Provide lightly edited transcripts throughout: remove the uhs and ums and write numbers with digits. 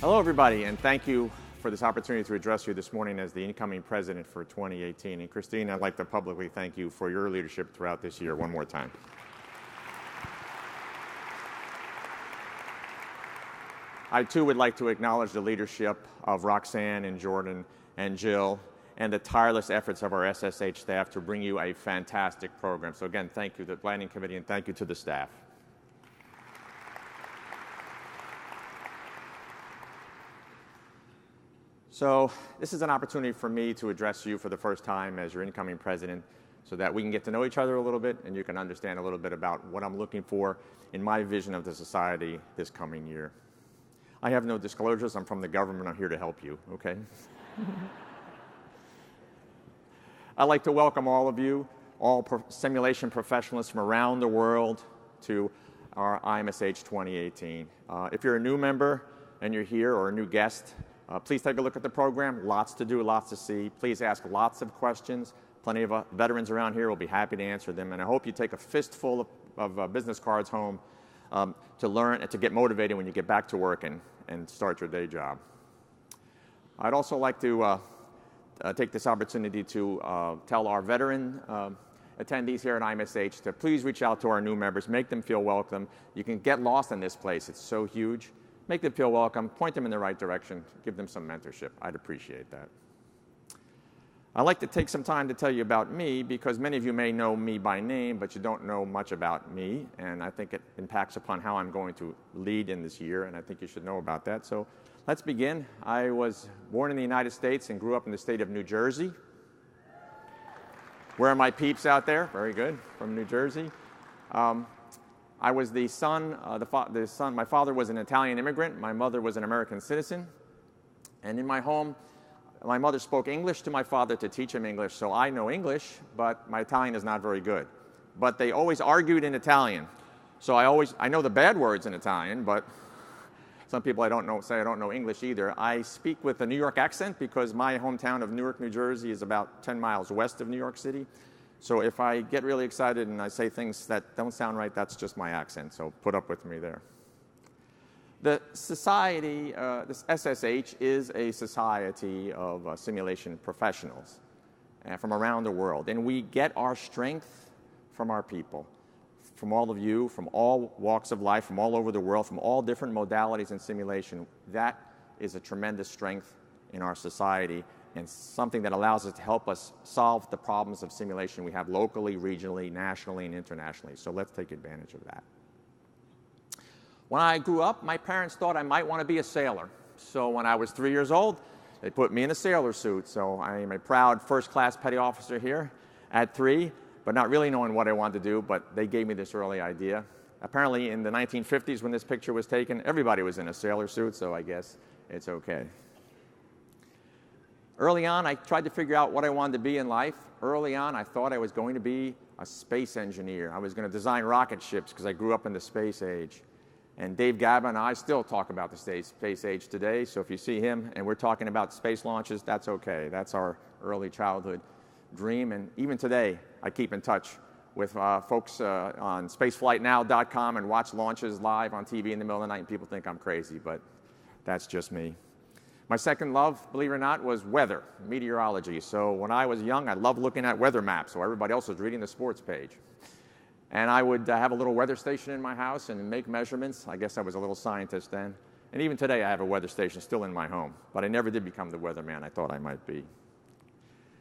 Hello, everybody, and thank you for this opportunity to address you this morning as the incoming president for 2018. And Christine, I'd like to publicly thank you for your leadership throughout this year one more time. I, too, would like to acknowledge the leadership of Roxanne and Jordan and Jill and the tireless efforts of our SSH staff to bring you a fantastic program. So again, thank you to the Planning Committee and thank you to the staff. So this is an opportunity for me to address you for the first time as your incoming president so that we can get to know each other a little bit and you can understand a little bit about what I'm looking for in my vision of the society this coming year. I have no disclosures. I'm from the government. I'm here to help you, okay? I'd like to welcome all of you, all simulation professionals from around the world to our IMSH 2018. If you're a new member and you're here or a new guest, please take a look at the program. Lots to do, lots to see. Please ask lots of questions. Plenty of veterans around here will be happy to answer them. And I hope you take a fistful of business cards home to learn and to get motivated when you get back to work and start your day job. I'd also like to take this opportunity to tell our veteran attendees here at IMSH to please reach out to our new members. Make them feel welcome. You can get lost in this place. It's so huge. Make them feel welcome, point them in the right direction, give them some mentorship. I'd appreciate that. I'd like to take some time to tell you about me because many of you may know me by name, but you don't know much about me, and I think it impacts upon how I'm going to lead in this year, and I think you should know about that. So let's begin. I was born in the United States and grew up in the state of New Jersey. Where are my peeps out there? Very good, from New Jersey. I was the son, my father was an Italian immigrant, my mother was an American citizen, and in my home, my mother spoke English to my father to teach him English, so I know English, but my Italian is not very good. But they always argued in Italian, so I know the bad words in Italian, but some people say I don't know English either. I speak with a New York accent because my hometown of Newark, New Jersey is about 10 miles west of New York City. So if I get really excited and I say things that don't sound right, that's just my accent, so put up with me there. The society, this SSH, is a society of simulation professionals from around the world, and we get our strength from our people, from all of you, from all walks of life, from all over the world, from all different modalities in simulation. That is a tremendous strength in our society and something that allows us to help us solve the problems of simulation we have locally, regionally, nationally, and internationally. So let's take advantage of that. When I grew up, my parents thought I might want to be a sailor. So when I was 3 years old, they put me in a sailor suit. So I am a proud first-class petty officer here at 3, but not really knowing what I wanted to do, but they gave me this early idea. Apparently, in the 1950s, when this picture was taken, everybody was in a sailor suit, so I guess it's okay. Early on, I tried to figure out what I wanted to be in life. Early on, I thought I was going to be a space engineer. I was going to design rocket ships because I grew up in the space age. And Dave Gaba and I still talk about the space age today, so if you see him and we're talking about space launches, that's okay. That's our early childhood dream, and even today, I keep in touch with folks on spaceflightnow.com and watch launches live on TV in the middle of the night, and people think I'm crazy, but that's just me. My second love, believe it or not, was weather, meteorology. So when I was young, I loved looking at weather maps, so everybody else was reading the sports page. And I would have a little weather station in my house and make measurements. I guess I was a little scientist then. And even today, I have a weather station still in my home. But I never did become the weatherman I thought I might be.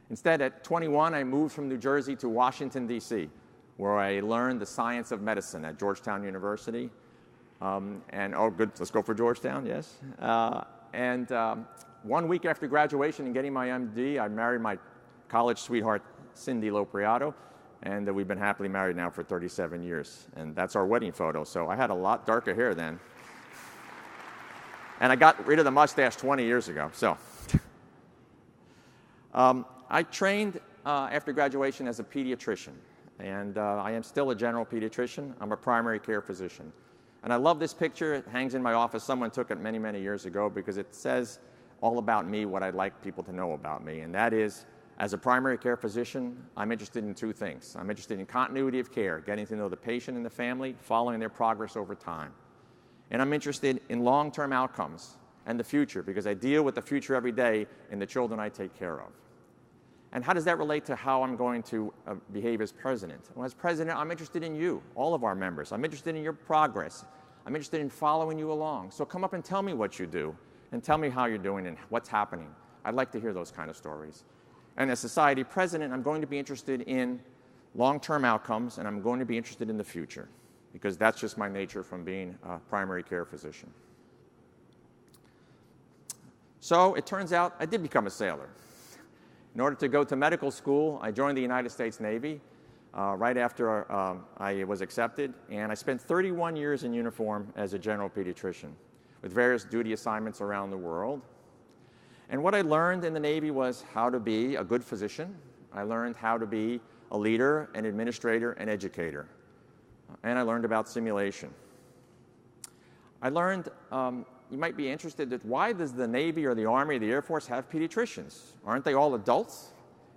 Instead, at 21, I moved from New Jersey to Washington, D.C., where I learned the science of medicine at Georgetown University. Oh, good, let's go for Georgetown, yes. 1 week after graduation and getting my MD, I married my college sweetheart, Cindy Lopreiato, and we've been happily married now for 37 years. And that's our wedding photo, so I had a lot darker hair then. And I got rid of the mustache 20 years ago, so. I trained after graduation as a pediatrician, and I am still a general pediatrician. I'm a primary care physician. And I love this picture. It hangs in my office. Someone took it many, many years ago because it says all about me, what I'd like people to know about me. And that is, as a primary care physician, I'm interested in two things. I'm interested in continuity of care, getting to know the patient and the family, following their progress over time. And I'm interested in long-term outcomes and the future, because I deal with the future every day in the children I take care of. And how does that relate to how I'm going to behave as president? Well, as president, I'm interested in you, all of our members. I'm interested in your progress. I'm interested in following you along. So come up and tell me what you do, and tell me how you're doing and what's happening. I'd like to hear those kind of stories. And as society president, I'm going to be interested in long-term outcomes, and I'm going to be interested in the future, because that's just my nature from being a primary care physician. So it turns out I did become a sailor. In order to go to medical school, I joined the United States Navy right after I was accepted, and I spent 31 years in uniform as a general pediatrician with various duty assignments around the world. And what I learned in the Navy was how to be a good physician. I learned how to be a leader, an administrator, an educator. And I learned about simulation. I learned, you might be interested, that why does the Navy or the Army or the Air Force have pediatricians? Aren't they all adults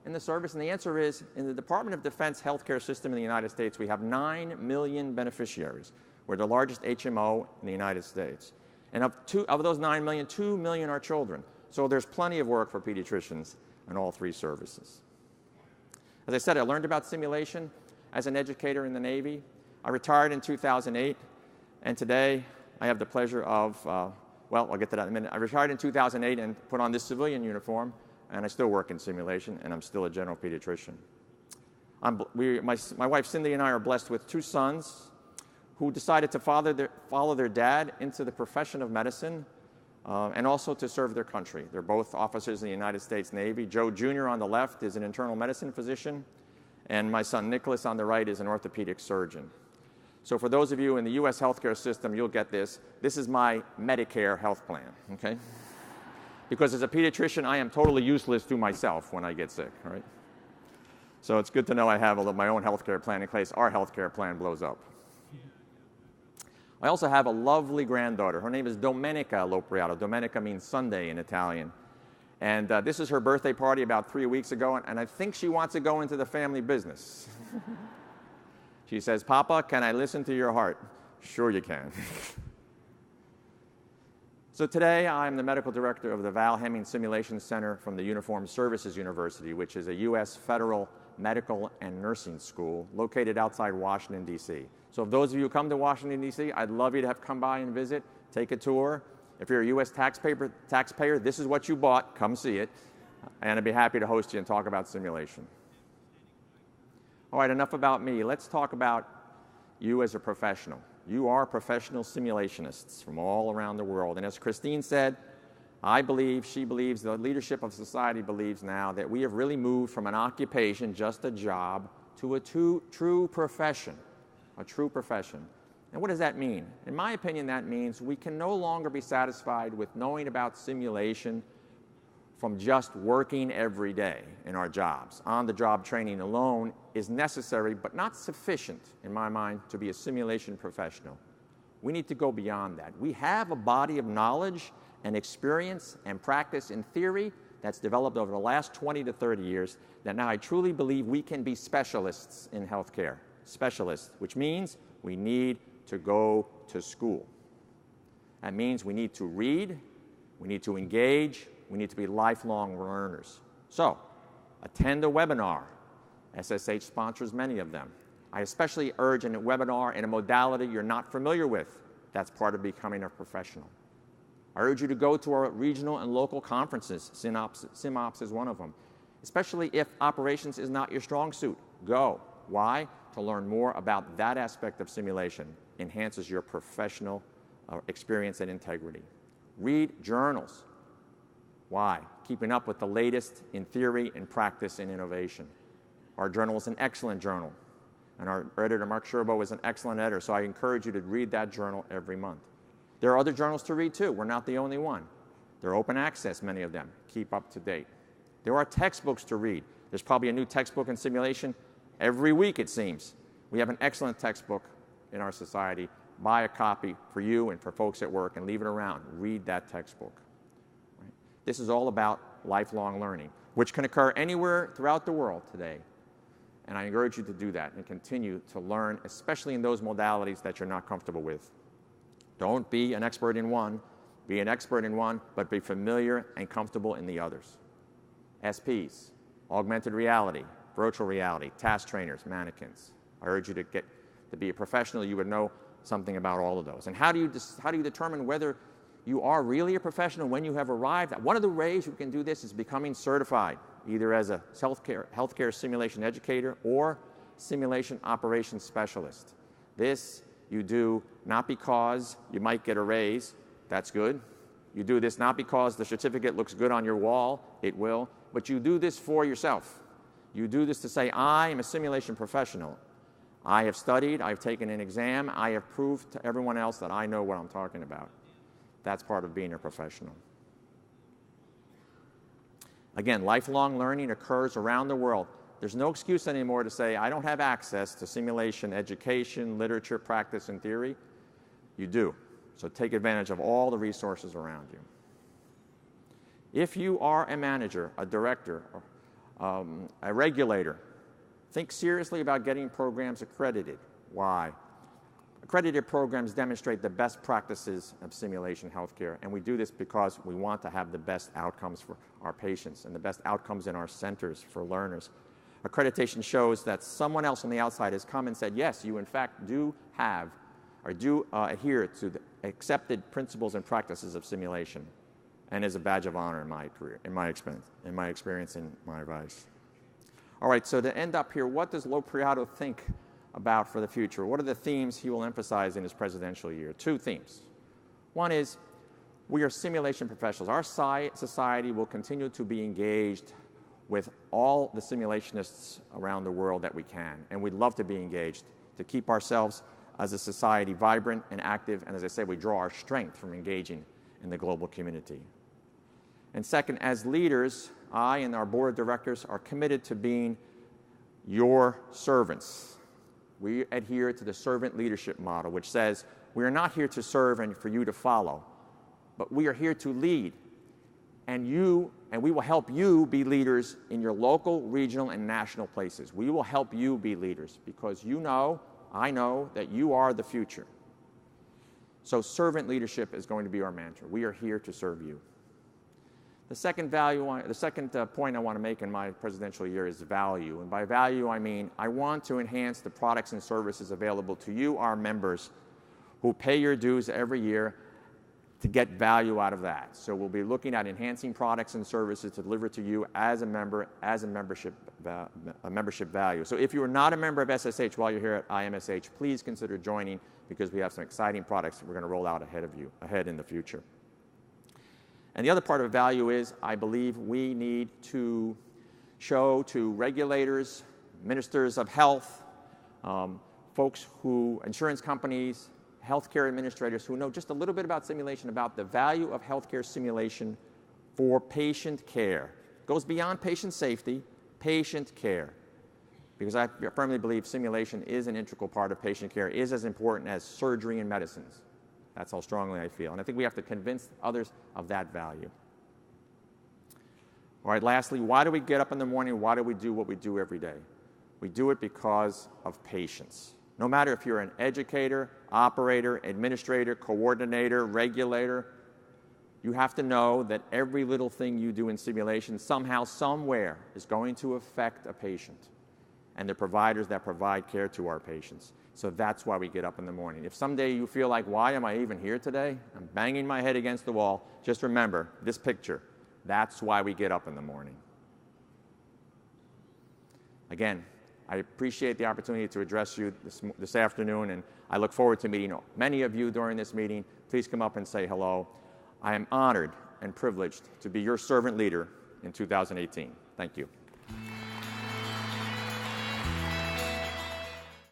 in the service? And the answer is, in the Department of Defense healthcare system in the United States, we have 9 million beneficiaries. We're the largest HMO in the United States. And of those 9 million, 2 million are children. So there's plenty of work for pediatricians in all 3 services. As I said, I learned about simulation as an educator in the Navy. I retired in 2008, and today I have the pleasure of, well, I'll get to that in a minute. I retired in 2008 and put on this civilian uniform, and I still work in simulation, and I'm still a general pediatrician. My wife Cindy and I are blessed with 2 sons who decided to follow their dad into the profession of medicine and also to serve their country. They're both officers in the United States Navy. Joe Jr. on the left is an internal medicine physician, and my son Nicholas on the right is an orthopedic surgeon. So for those of you in the U.S. healthcare system, you'll get this. This is my Medicare health plan, okay? Because as a pediatrician, I am totally useless to myself when I get sick, right? So it's good to know I have my own healthcare plan in case our healthcare plan blows up. I also have a lovely granddaughter. Her name is Domenica Lopreiato. Domenica means Sunday in Italian. And this is her birthday party about 3 weeks ago, and I think she wants to go into the family business. She says, "Papa, can I listen to your heart?" Sure you can. So today, I'm the medical director of the Val Hemming Simulation Center from the Uniformed Services University, which is a U.S. federal medical and nursing school located outside Washington, D.C. So if those of you who come to Washington, D.C., I'd love you to come by and visit, take a tour. If you're a U.S. taxpayer, this is what you bought. Come see it. And I'd be happy to host you and talk about simulation. All right, enough about me. Let's talk about you as a professional. You are professional simulationists from all around the world. And as Christine said, I believe, she believes, the leadership of society believes now that we have really moved from an occupation, just a job, to a true profession. A true profession. And what does that mean? In my opinion, that means we can no longer be satisfied with knowing about simulation from just working every day in our jobs. On-the-job training alone is necessary, but not sufficient, in my mind, to be a simulation professional. We need to go beyond that. We have a body of knowledge and experience and practice in theory that's developed over the last 20 to 30 years that now I truly believe we can be specialists in healthcare. Specialists, which means we need to go to school. That means we need to read, we need to engage, we need to be lifelong learners. So, attend a webinar. SSH sponsors many of them. I especially urge a webinar in a modality you're not familiar with. That's part of becoming a professional. I urge you to go to our regional and local conferences. SimOps is one of them. Especially if operations is not your strong suit. Go. Why? To learn more about that aspect of simulation. Enhances your professional experience and integrity. Read journals. Why? Keeping up with the latest in theory and practice and innovation. Our journal is an excellent journal, and our editor, Mark Sherbo, is an excellent editor, so I encourage you to read that journal every month. There are other journals to read, too. We're not the only one. They're open access, many of them. Keep up to date. There are textbooks to read. There's probably a new textbook in simulation every week, it seems. We have an excellent textbook in our society. Buy a copy for you and for folks at work and leave it around. Read that textbook. This is all about lifelong learning, which can occur anywhere throughout the world today. And I encourage you to do that and continue to learn, especially in those modalities that you're not comfortable with. Don't be an expert in one Be an expert in one, but be familiar and comfortable in the others. SPs, augmented reality, virtual reality, task trainers, mannequins. I urge you to be a professional. You would know something about all of those. And how do you determine whether you are really a professional when you have arrived? One of the ways you can do this is becoming certified, either as a healthcare simulation educator or simulation operations specialist. This you do not because you might get a raise. That's good. You do this not because the certificate looks good on your wall. It will. But you do this for yourself. You do this to say, I am a simulation professional. I have studied, I've taken an exam, I have proved to everyone else that I know what I'm talking about. That's part of being a professional. Again, lifelong learning occurs around the world. There's no excuse anymore to say, I don't have access to simulation education, literature, practice, and theory. You do. So take advantage of all the resources around you. If you are a manager, a director, a regulator, think seriously about getting programs accredited. Why? Accredited programs demonstrate the best practices of simulation healthcare, and we do this because we want to have the best outcomes for our patients and the best outcomes in our centers for learners. Accreditation shows that someone else on the outside has come and said, yes, you in fact do have or do adhere to the accepted principles and practices of simulation, and is a badge of honor in my career, in my experience, and my advice. All right, so to end up here, what does Lopreiato think about for the future? What are the themes he will emphasize in his presidential year? Two themes. One is, we are simulation professionals. Our society will continue to be engaged with all the simulationists around the world that we can, and we'd love to be engaged to keep ourselves as a society vibrant and active, and as I say, we draw our strength from engaging in the global community. And second, as leaders, I and our board of directors are committed to being your servants. We adhere to the servant leadership model, which says we are not here to serve and for you to follow, but we are here to lead. And we will help you be leaders in your local, regional, and national places. We will help you be leaders because I know that you are the future. So servant leadership is going to be our mantra. We are here to serve you. The second point I want to make in my presidential year is value. And by value, I mean I want to enhance the products and services available to you, our members, who pay your dues every year, to get value out of that. So we'll be looking at enhancing products and services to deliver to you as a member, as a membership value. So if you are not a member of SSH while you're here at IMSH, please consider joining, because we have some exciting products that we're going to roll out ahead in the future. And the other part of value is, I believe we need to show to regulators, ministers of health, insurance companies, healthcare administrators who know just a little bit about simulation, about the value of healthcare simulation for patient care. It goes beyond patient safety, patient care. Because I firmly believe simulation is an integral part of patient care, is as important as surgery and medicines. That's how strongly I feel. And I think we have to convince others of that value. All right, lastly, why do we get up in the morning? Why do we do what we do every day? We do it because of patients. No matter if you're an educator, operator, administrator, coordinator, regulator, you have to know that every little thing you do in simulation somehow, somewhere is going to affect a patient and the providers that provide care to our patients. So that's why we get up in the morning. If someday you feel like, why am I even here today? I'm banging my head against the wall. Just remember this picture. That's why we get up in the morning. Again, I appreciate the opportunity to address you this afternoon, and I look forward to meeting many of you during this meeting. Please come up and say hello. I am honored and privileged to be your servant leader in 2018. Thank you.